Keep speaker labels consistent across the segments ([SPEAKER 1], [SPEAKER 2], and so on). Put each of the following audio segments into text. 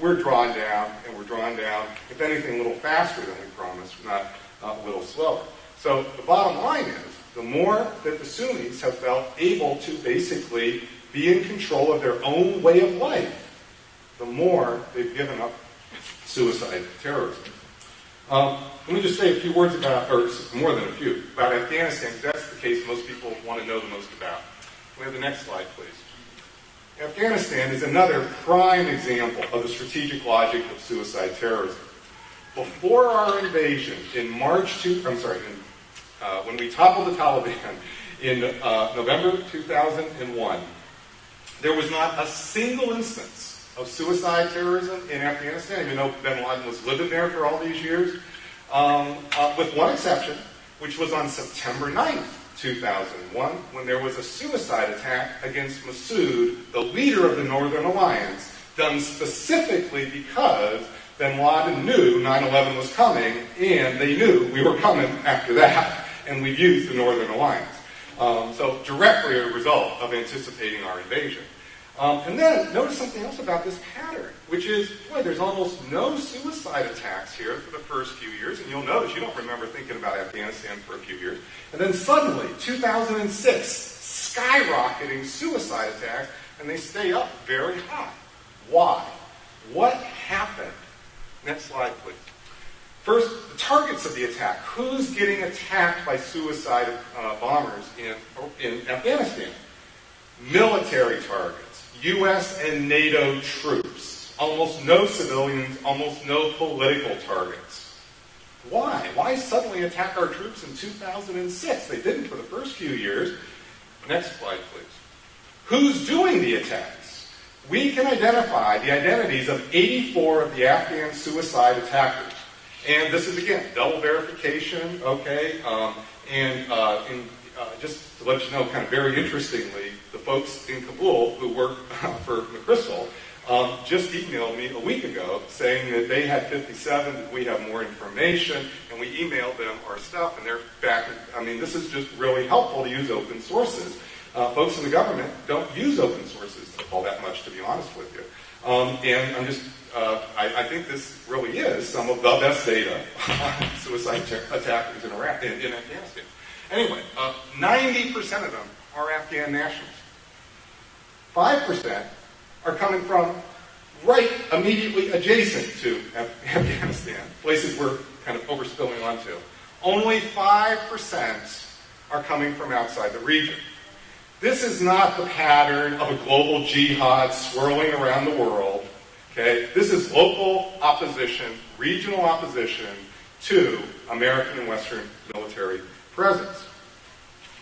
[SPEAKER 1] we're drawn down, and we're drawn down, if anything, a little faster than we promised, not a little slower. So the bottom line is, the more that the Sunnis have felt able to basically be in control of their own way of life, the more they've given up suicide terrorism. Let me just say a few words about, or more than a few, about Afghanistan, because that's the case most people want to know the most about. We have the next slide, please. Afghanistan is another prime example of the strategic logic of suicide terrorism. Before our invasion in when we toppled the Taliban in November 2001, there was not a single instance of suicide terrorism in Afghanistan, even though bin Laden was living there for all these years, with one exception, which was on September 9th, 2001, when there was a suicide attack against Massoud, the leader of the Northern Alliance, done specifically because bin Laden knew 9/11 was coming, and they knew we were coming after that, and we used the Northern Alliance. So directly a result of anticipating our invasion. And then notice something else about this pattern, which is, boy, there's almost no suicide attacks here for the first few years, and you'll notice you don't remember thinking about Afghanistan for a few years. And then suddenly, 2006, skyrocketing suicide attacks, and they stay up very high. Why? What happened? Next slide, please. First, the targets of the attack. Who's getting attacked by suicide bombers in Afghanistan? Military targets. U.S. and NATO troops. Almost no civilians, almost no political targets. Why? Why suddenly attack our troops in 2006? They didn't for the first few years. Next slide, please. Who's doing the attacks? We can identify the identities of 84 of the Afghan suicide attackers. And this is, again, double verification, okay? Just to let you know, kind of very interestingly, the folks in Kabul who work for McChrystal just emailed me a week ago saying that they had 57, that we have more information, and we emailed them our stuff, and they're back. I mean, this is just really helpful to use open sources. Folks in the government don't use open sources all that much, to be honest with you. And I'm just, I think this really is some of the best data on suicide attackers in Afghanistan. Anyway, 90% of them are Afghan nationals. 5% are coming from right immediately adjacent to Afghanistan, places we're kind of overspilling onto. Only 5% are coming from outside the region. This is not the pattern of a global jihad swirling around the world. Okay? This is local opposition, regional opposition to American and Western military presence.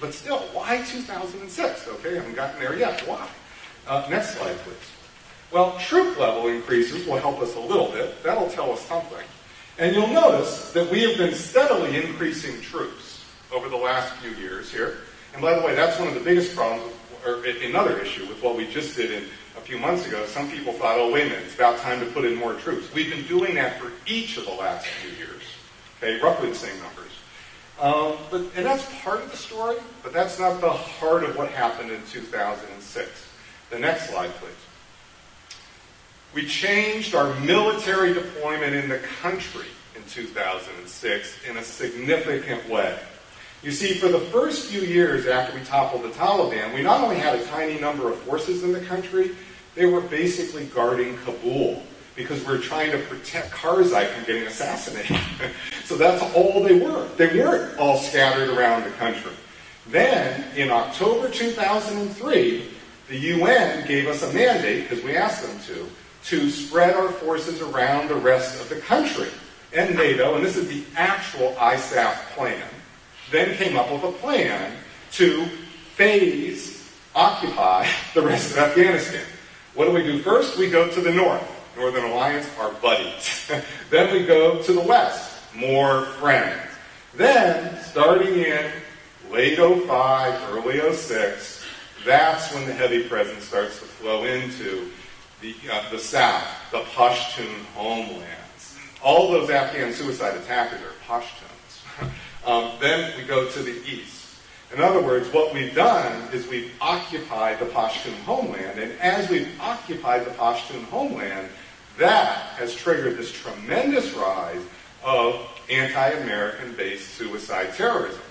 [SPEAKER 1] But still, why 2006? Okay, I haven't gotten there yet. Why? Next slide, please. Well, troop level increases will help us a little bit. That'll tell us something. And you'll notice that we have been steadily increasing troops over the last few years here. And by the way, that's one of the biggest problems, or another issue with what we just did a few months ago. Some people thought, oh, wait a minute, it's about time to put in more troops. We've been doing that for each of the last few years. Okay, roughly the same numbers. And that's part of the story, but that's not the heart of what happened in 2006. The next slide, please. We changed our military deployment in the country in 2006 in a significant way. You see, for the first few years after we toppled the Taliban, we not only had a tiny number of forces in the country, they were basically guarding Kabul because we were trying to protect Karzai from getting assassinated. So that's all they were. They weren't all scattered around the country. Then, in October 2003, the UN gave us a mandate, because we asked them to spread our forces around the rest of the country. And NATO, and this is the actual ISAF plan, then came up with a plan to phase occupy the rest of Afghanistan. What do we do first? We go to the north. Northern Alliance, our buddies. Then we go to the west. More friends. Then, starting in late 05, early 06, that's when the heavy presence starts to flow into the south, the Pashtun homelands. All those Afghan suicide attackers are Pashtuns. Then we go to the east. In other words, what we've done is we've occupied the Pashtun homeland, and as we've occupied the Pashtun homeland, that has triggered this tremendous rise of anti-American-based suicide terrorism.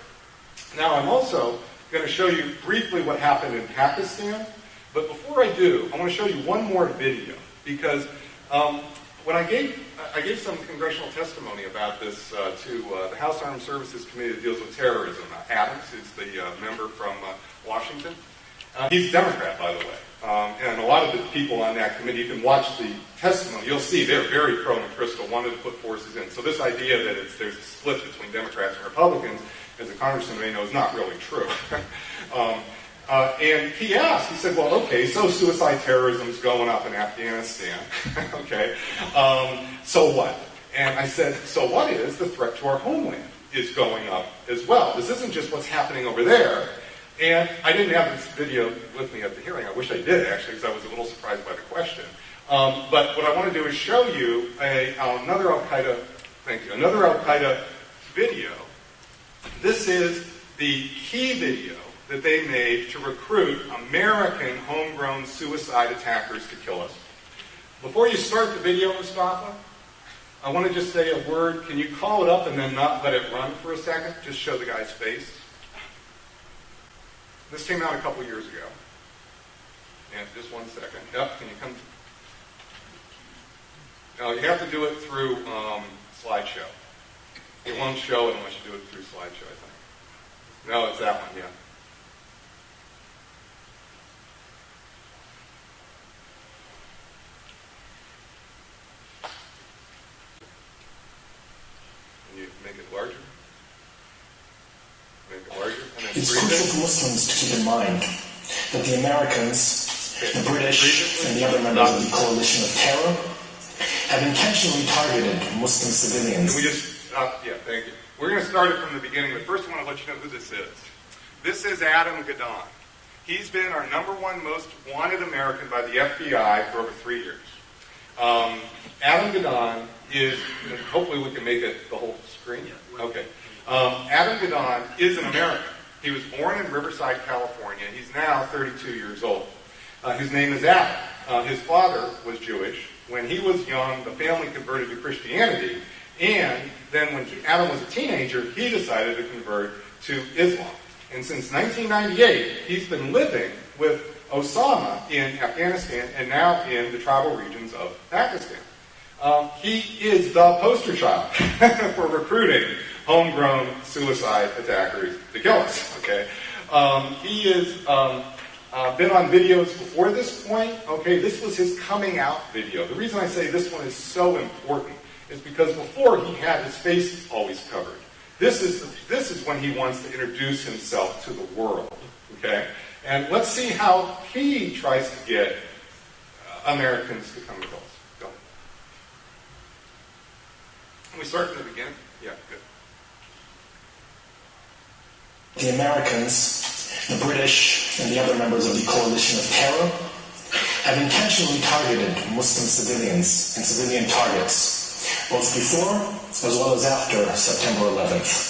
[SPEAKER 1] Now, I'm also going to show you briefly what happened in Pakistan, but before I do, I want to show you one more video, because when I gave some congressional testimony about this to the House Armed Services Committee that deals with terrorism. Adams is the member from Washington. He's a Democrat, by the way. And a lot of the people on that committee, you can watch the testimony, you'll see they're very pro-McChrystal, wanted to put forces in. So this idea that there's a split between Democrats and Republicans, as the congressman may know, is not really true. And he asked, he said, well, okay, so suicide terrorism's going up in Afghanistan. Okay, so what? And I said, so what is the threat to our homeland is going up as well? This isn't just what's happening over there. And I didn't have this video with me at the hearing. I wish I did, actually, because I was a little surprised by the question. But what I want to do is show you another Al-Qaeda, another Al-Qaeda video. This is the key video that they made to recruit American homegrown suicide attackers to kill us. Before you start the video, Mustafa, I want to just say a word. Can you call it up and then not let it run for a second? Just show the guy's face. This came out a couple years ago. And just one second. Yep, can you come? No, you have to do it through slideshow. It won't show it unless you do it through slideshow, I think. No, it's that one, yeah. Can you make it larger? Make it larger? And then
[SPEAKER 2] it's crucial for Muslims to keep in mind that the Americans, the British, and the other members of the coalition of terror have intentionally targeted Muslim civilians.
[SPEAKER 1] Can we just stop? Yeah, thank you. We're going to start it from the beginning, but first I want to let you know who this is. This is Adam Gadon. He's been our #1 most wanted American by the FBI for over 3 years. Adam Gadon is, hopefully we can make it the whole screen. Okay. Adam Gadon is an American. He was born in Riverside, California. He's now 32 years old. His name is Adam. His father was Jewish. When he was young, the family converted to Christianity, and then when Adam was a teenager, he decided to convert to Islam. And since 1998, he's been living with Osama in Afghanistan and now in the tribal regions of Pakistan. He is the poster child for recruiting homegrown suicide attackers to kill us. Okay, he has been on videos before this point. Okay, this was his coming out video. The reason I say this one is so important is because before he had his face always covered. This is when he wants to introduce himself to the world. Okay, and let's see how he tries to get Americans to come to us. Go. Can we start from the beginning? Yeah, good.
[SPEAKER 2] The Americans, the British, and the other members of the coalition of terror have intentionally targeted Muslim civilians and civilian targets, both before as well as after September 11th.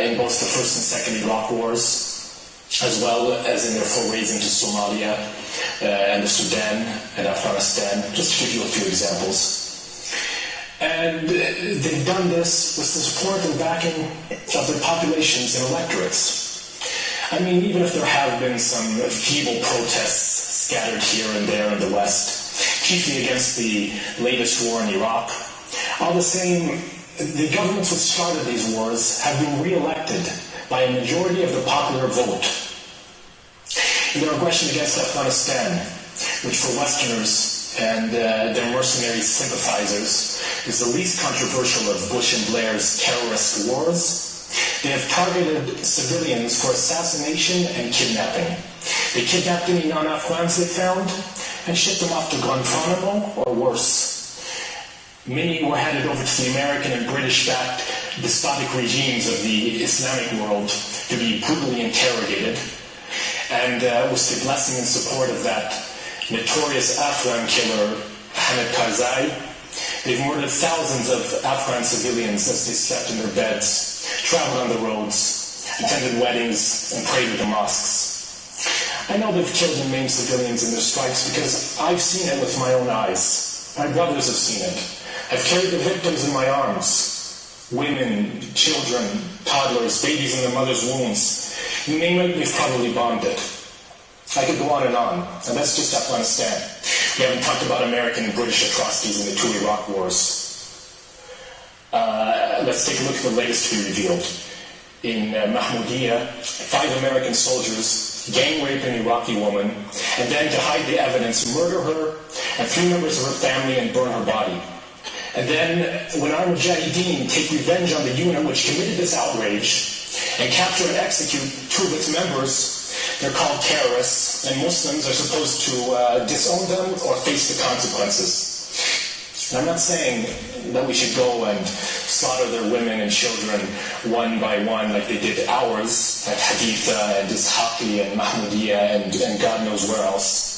[SPEAKER 2] In both the First and Second Iraq Wars, as well as in their forays into Somalia and the Sudan and Afghanistan, just to give you a few examples. And they've done this with the support and backing of their populations and electorates. I mean, even if there have been some feeble protests scattered here and there in the West, chiefly against the latest war in Iraq, all the same, the governments which started these wars have been re-elected by a majority of the popular vote. In their aggression against Afghanistan, which for Westerners and their mercenary sympathizers is the least controversial of Bush and Blair's terrorist wars, they have targeted civilians for assassination and kidnapping. They kidnapped any non-Afghans they found and shipped them off to Guantanamo or worse. Many were handed over to the American and British-backed despotic regimes of the Islamic world to be brutally interrogated. And with the blessing and support of that notorious Afghan killer, Hamid Karzai, they've murdered thousands of Afghan civilians as they slept in their beds, traveled on the roads, attended weddings, and prayed at the mosques. I know they've killed and maimed civilians in their strikes because I've seen it with my own eyes. My brothers have seen it. I've carried the victims in my arms. Women, children, toddlers, babies in their mother's wombs. You name it, we've probably bombed it. I could go on, and that's just Afghanistan. We haven't talked about American and British atrocities in the two Iraq wars. Let's take a look at the latest to be revealed. In Mahmoudiya, 5 American soldiers gang rape an Iraqi woman, and then to hide the evidence, murder her and 3 members of her family and burn her body. And then, when our mujahideen take revenge on the unit which committed this outrage and capture and execute 2 of its members, they're called terrorists, and Muslims are supposed to disown them or face the consequences. And I'm not saying that we should go and slaughter their women and children one by one like they did ours at Haditha and Ishaqi and Mahmoudiya and God knows where else.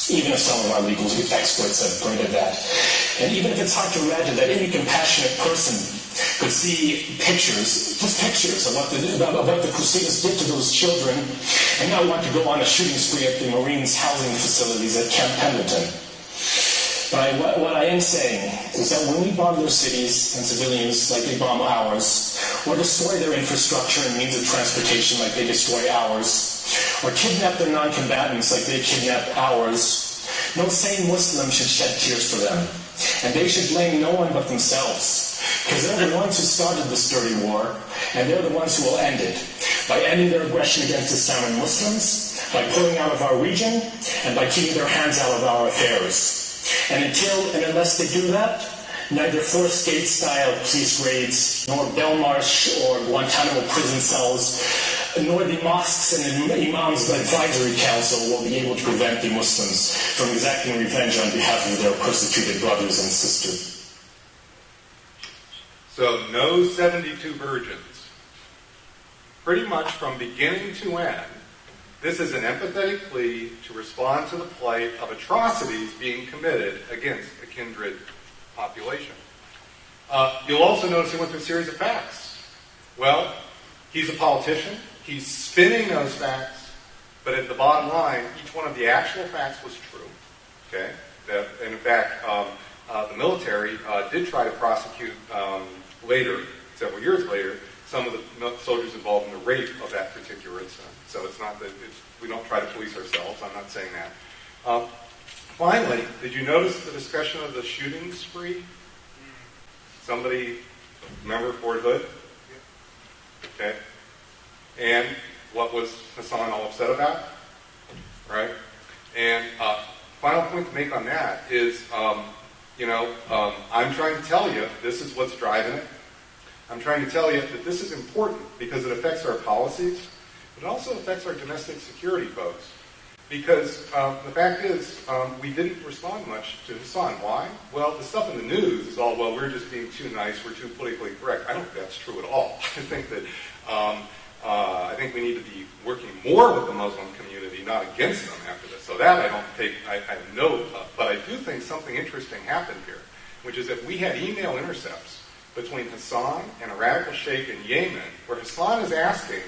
[SPEAKER 2] Even if some of our legal experts have pointed that. And even if it's hard to imagine that any compassionate person could see pictures, just pictures of what the Crusaders did to those children and not want to go on a shooting spree at the Marines' housing facilities at Camp Pendleton. But what I am saying is that when we bomb their cities and civilians like they bomb ours, or destroy their infrastructure and means of transportation like they destroy ours, or kidnap their non-combatants like they kidnap ours, no sane Muslim should shed tears for them. And they should blame no one but themselves, because they're the ones who started this dirty war, and they're the ones who will end it, by ending their aggression against Islam and Muslims, by pulling out of our region, and by keeping their hands out of our affairs. And unless they do that, neither Forest Gate-style police raids, nor Belmarsh or Guantanamo prison cells, nor the mosques and imams' advisory council will be able to prevent the Muslims from exacting revenge on behalf of their persecuted brothers and sisters.
[SPEAKER 1] So, no 72 virgins. Pretty much from beginning to end, this is an empathetic plea to respond to the plight of atrocities being committed against a kindred population. You'll also notice he went through a series of facts. Well, he's a politician. He's spinning those facts, but at the bottom line, each one of the actual facts was true. Okay, and in fact, the military did try to prosecute later, several years later, some of the soldiers involved in the rape of that particular incident. So it's not that we don't try to police ourselves. I'm not saying that. Finally, did you notice the discussion of the shooting spree? Somebody remember Fort Hood? Okay. And what was Hassan all upset about? Right? And final point to make on that is, I'm trying to tell you this is what's driving it. I'm trying to tell you that this is important because it affects our policies, but it also affects our domestic security folks. Because the fact is, we didn't respond much to Hassan. Why? Well, the stuff in the news is all, well, we're just being too nice, we're too politically correct. I don't think that's true at all. I think that I think we need to be working more with the Muslim community, not against them after this. So that I have no, but I do think something interesting happened here, which is if we had email intercepts between Hassan and a radical sheikh in Yemen, where Hassan is asking,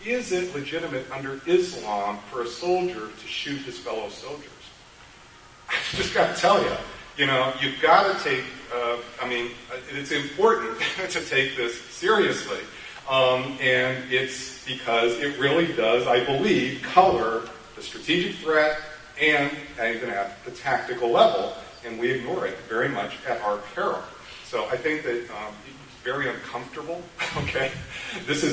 [SPEAKER 1] is it legitimate under Islam for a soldier to shoot his fellow soldiers? I just got to tell you, you've got to take, it's important to take this seriously. And it's because it really does, I believe, color the strategic threat and even at the tactical level, and we ignore it very much at our peril. So I think that it's very uncomfortable, okay? This is